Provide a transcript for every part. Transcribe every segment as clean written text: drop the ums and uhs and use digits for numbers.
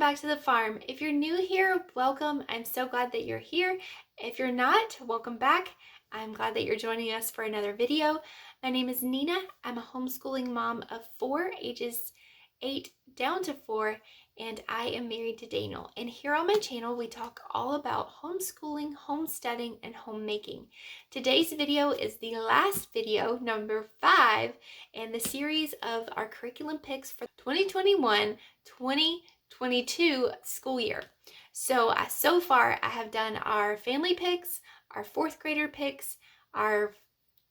back to the farm. If you're new here, welcome. I'm so glad that you're here. If you're not, welcome back. I'm glad that you're joining us for another video. My name is Nina. I'm a homeschooling mom of 4, ages 8 down to 4, and I am married to Daniel. And here on my channel, we talk all about homeschooling, homesteading, and homemaking. Today's video is the last video, number 5, in the series of our curriculum picks for 2021-2022 school year. So far I have done our family picks, our 4th grader picks, our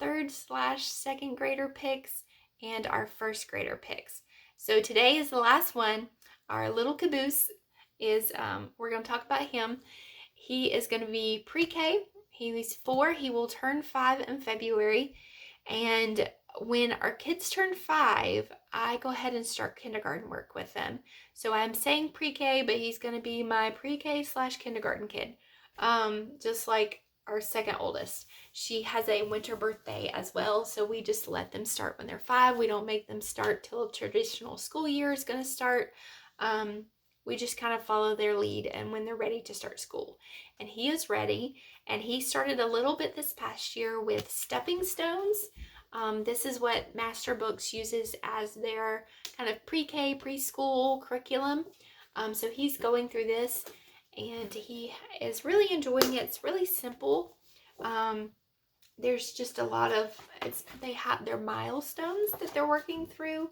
3rd/2nd grader picks, and our 1st grader picks. So today is the last one. Our little caboose is, we're going to talk about him. He is going to be pre-K. He's 4. He will turn 5 in February. And when our kids turn 5, I go ahead and start kindergarten work with them. So I'm saying pre-K, but he's going to be my pre-K/kindergarten kid. Just like our second oldest. She has a winter birthday as well, so we just let them start when they're 5. We don't make them start till traditional school year is going to start. We just kind of follow their lead and when they're ready to start school. And he is ready, and he started a little bit this past year with stepping stones. This is what Masterbooks uses as their kind of pre-K, preschool curriculum. So he's going through this, and he is really enjoying it. It's really simple. There's just a lot of, they have their milestones that they're working through.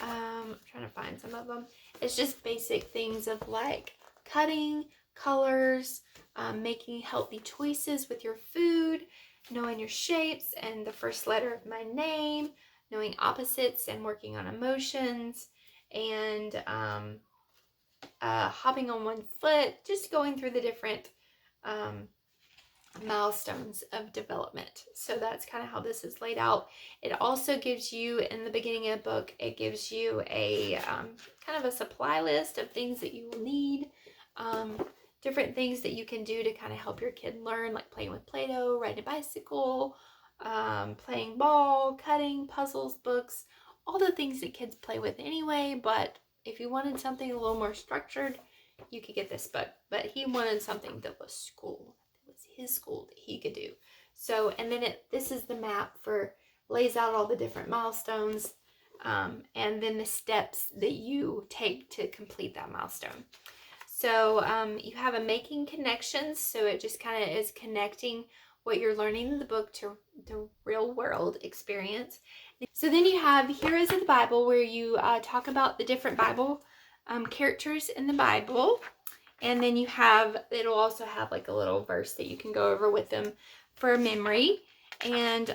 I'm trying to find some of them. It's just basic things of like cutting, colors, making healthy choices with your food, knowing your shapes and the first letter of my name, knowing opposites and working on emotions, and hopping on one foot, just going through the different milestones of development. So that's kind of how this is laid out. It also gives you, in the beginning of the book, it gives you a kind of a supply list of things that you will need, different things that you can do to kind of help your kid learn, like playing with Play-Doh, riding a bicycle, playing ball, cutting, puzzles, books, all the things that kids play with anyway. But if you wanted something a little more structured, you could get this book. But he wanted something that was school. His school that he could do. So, and then this is the map for, lays out all the different milestones, and then the steps that you take to complete that milestone. So you have a making connections, so it just kind of is connecting what you're learning in the book to the real world experience. So then you have Heroes of the Bible, where you talk about the different Bible characters in the Bible. And then you have, it'll also have like a little verse that you can go over with them for memory. And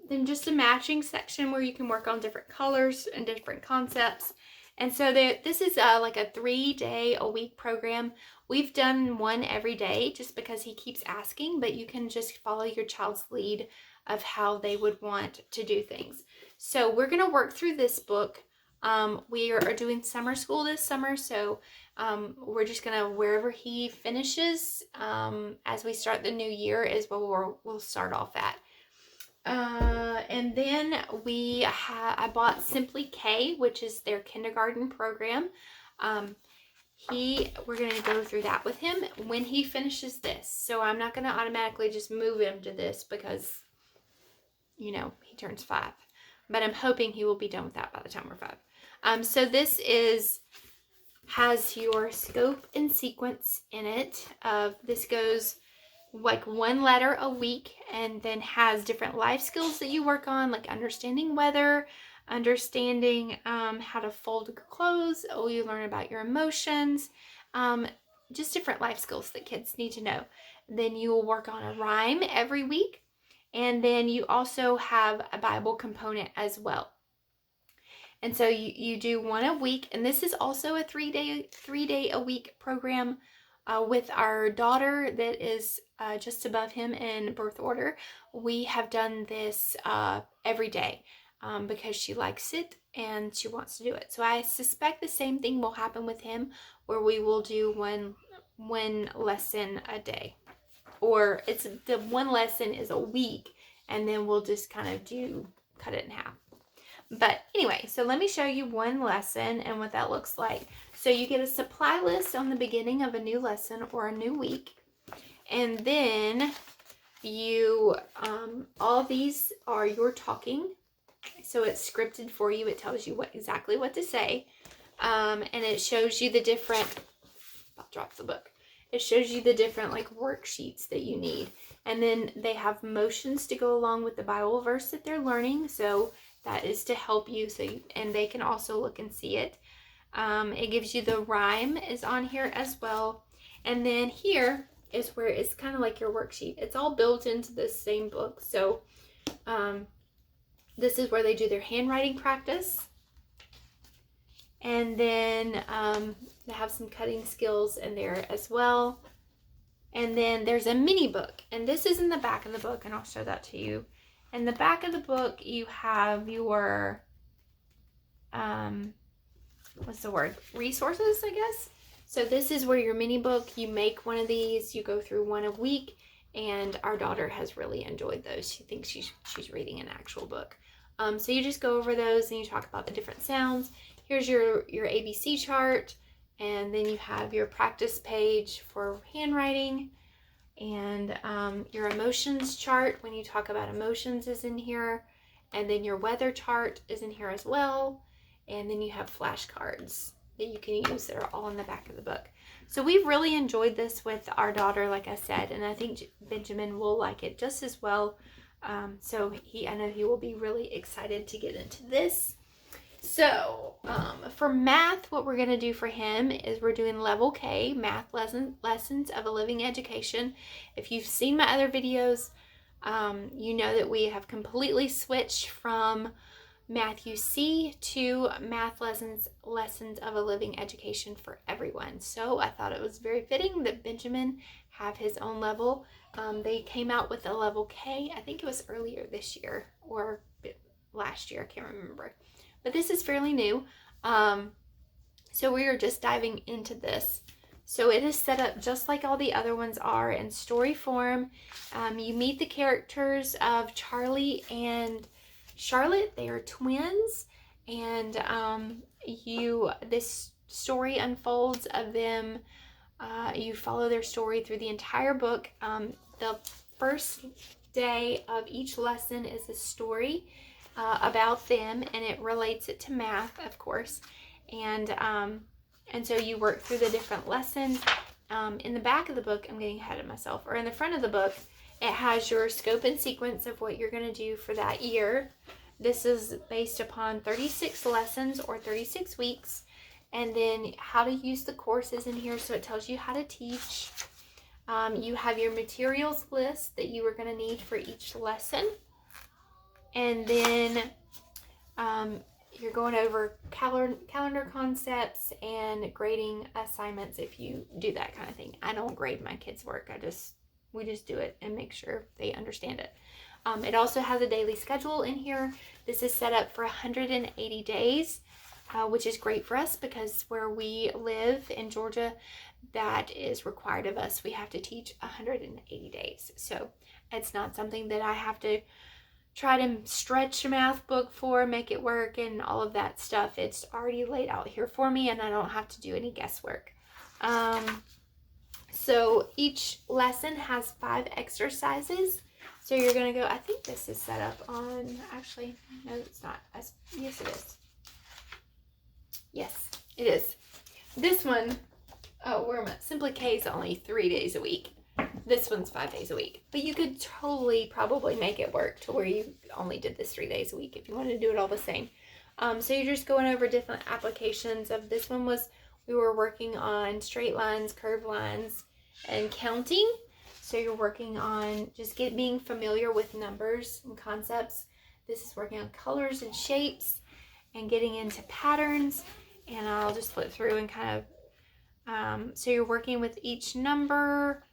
then just a matching section where you can work on different colors and different concepts. And so this is like a 3-day-a-week program. We've done one every day just because he keeps asking, but you can just follow your child's lead of how they would want to do things. So we're going to work through this book. We are doing summer school this summer, so we're just gonna, wherever he finishes, as we start the new year is where we'll start off at. And then I bought Simply K, which is their kindergarten program. We're gonna go through that with him when he finishes this. So I'm not gonna automatically just move him to this because, you know, he turns 5. But I'm hoping he will be done with that by the time we're 5. So this has your scope and sequence in it. This goes like 1 letter a week, and then has different life skills that you work on, like understanding weather, understanding how to fold clothes. Oh, you learn about your emotions, just different life skills that kids need to know. Then you will work on a rhyme every week, and then you also have a Bible component as well. And so you do 1 a week, and this is also a 3-day-a-week program with our daughter that is just above him in birth order. We have done this every day because she likes it and she wants to do it. So I suspect the same thing will happen with him, where we will do one lesson a day, or it's the 1 lesson is a week, and then we'll just kind of cut it in half. But anyway, so let me show you one lesson and what that looks like. So you get a supply list on the beginning of a new lesson or a new week. And then you, all these are your talking. So it's scripted for you. It tells you exactly what to say. And it shows you the different, I'll drop the book. It shows you the different like worksheets that you need. And then they have motions to go along with the Bible verse that they're learning. So that is to help you. And they can also look and see it. It gives you the rhyme is on here as well. And then here is where it's kind of like your worksheet. It's all built into this same book. So this is where they do their handwriting practice. And then they have some cutting skills in there as well. And then there's a mini book. And this is in the back of the book, and I'll show that to you. In the back of the book, you have your, what's the word? Resources, I guess. So this is where your mini book, you make one of these, you go through one a week, and our daughter has really enjoyed those. She thinks she's reading an actual book. So you just go over those and you talk about the different sounds. Here's your ABC chart, and then you have your practice page for handwriting, and your emotions chart when you talk about emotions is in here, and then your weather chart is in here as well, and then you have flashcards that you can use that are all in the back of the book. So we've really enjoyed this with our daughter, like I said, and I think Benjamin will like it just as well. So I know he will be really excited to get into this. So for math, what we're going to do for him is we're doing level K, math lessons of a living education. If you've seen my other videos, you know that we have completely switched from Matthew C to math lessons of a living education for everyone. So I thought it was very fitting that Benjamin have his own level. They came out with a level K, I think it was earlier this year or last year, I can't remember. But this is fairly new. So we are just diving into this. So it is set up just like all the other ones are in story form. You meet the characters of Charlie and Charlotte. They are twins, and this story unfolds of them. You follow their story through the entire book. The first day of each lesson is a story about them, and it relates it to math, of course. And so you work through the different lessons. In the back of the book, I'm getting ahead of myself, or in the front of the book, it has your scope and sequence of what you're going to do for that year. This is based upon 36 lessons or 36 weeks. And then how to use the courses in here, so it tells you how to teach. You have your materials list that you are going to need for each lesson. And then you're going over calendar concepts and grading assignments if you do that kind of thing. I don't grade my kids' work. We just do it and make sure they understand it. It also has a daily schedule in here. This is set up for 180 days, which is great for us because where we live in Georgia, that is required of us. We have to teach 180 days. So it's not something that I have to try to stretch a math book for, make it work, and all of that stuff. It's already laid out here for me, and I don't have to do any guesswork. So each lesson has 5 exercises. So you're going to go, I think this is set up on, actually, no, it's not. Yes, it is. Yes, it is. This one, where am I? Simply K is only 3 days a week. This one's 5 days a week. But you could totally probably make it work to where you only did this 3 days a week if you wanted to do it all the same. So you're just going over different applications of this one we were working on straight lines, curved lines, and counting. So you're working on just being familiar with numbers and concepts. This is working on colors and shapes and getting into patterns. And I'll just flip through and kind of, so you're working with each number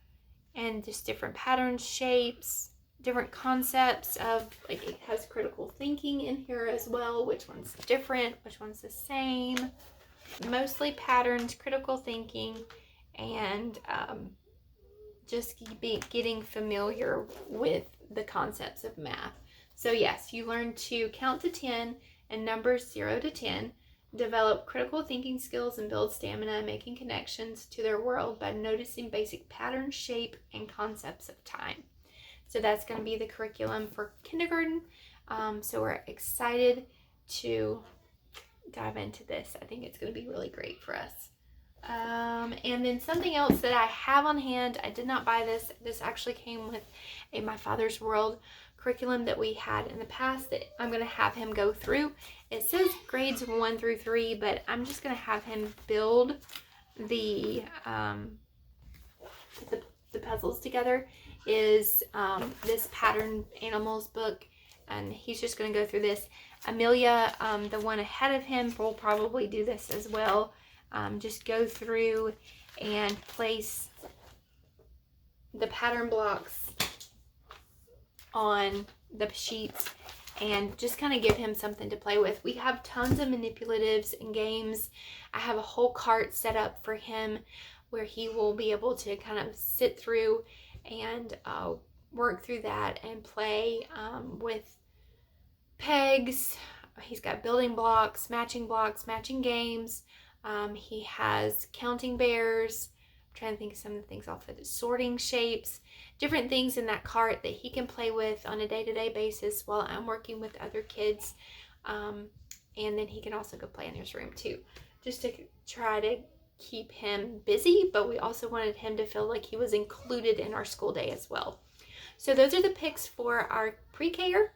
and just different patterns, shapes, different concepts of, like, it has critical thinking in here as well. Which one's different? Which one's the same? Mostly patterns, critical thinking, and just getting familiar with the concepts of math. So yes, you learn to count to 10 and numbers 0 to 10, develop critical thinking skills and build stamina, making connections to their world by noticing basic patterns, shape, and concepts of time. So that's going to be the curriculum for kindergarten. So we're excited to dive into this. I think it's going to be really great for us. And then something else that I have on hand, I did not buy this. This actually came with a My Father's World curriculum that we had in the past that I'm going to have him go through. It says grades 1 through 3, but I'm just going to have him build the puzzles together. Is this Pattern Animals book, and he's just going to go through this. Amelia, the one ahead of him, will probably do this as well. Just go through and place the pattern blocks on the sheets and just kind of give him something to play with. We have tons of manipulatives and games. I have a whole cart set up for him where he will be able to kind of sit through and work through that and play with pegs. He's got building blocks, matching games. He has counting bears. I'm trying to think of some of the things off of it. Sorting shapes, different things in that cart that he can play with on a day-to-day basis while I'm working with other kids. And then he can also go play in his room too, just to try to keep him busy, but we also wanted him to feel like he was included in our school day as well. So those are the picks for our pre-K-er,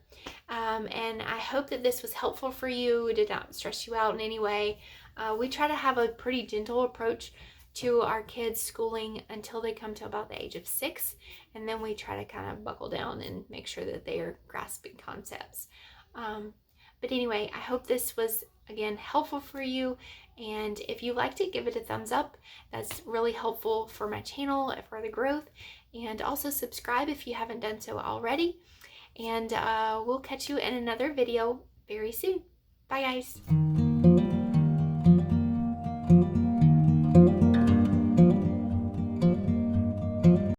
and I hope that this was helpful for you. It did not stress you out in any way. We try to have a pretty gentle approach to our kids' schooling until they come to about the age of 6, and then we try to kind of buckle down and make sure that they are grasping concepts. But anyway, I hope this was, again, helpful for you, and if you liked it, give it a thumbs up. That's really helpful for my channel, for the growth, and also subscribe if you haven't done so already, and we'll catch you in another video very soon. Bye, guys.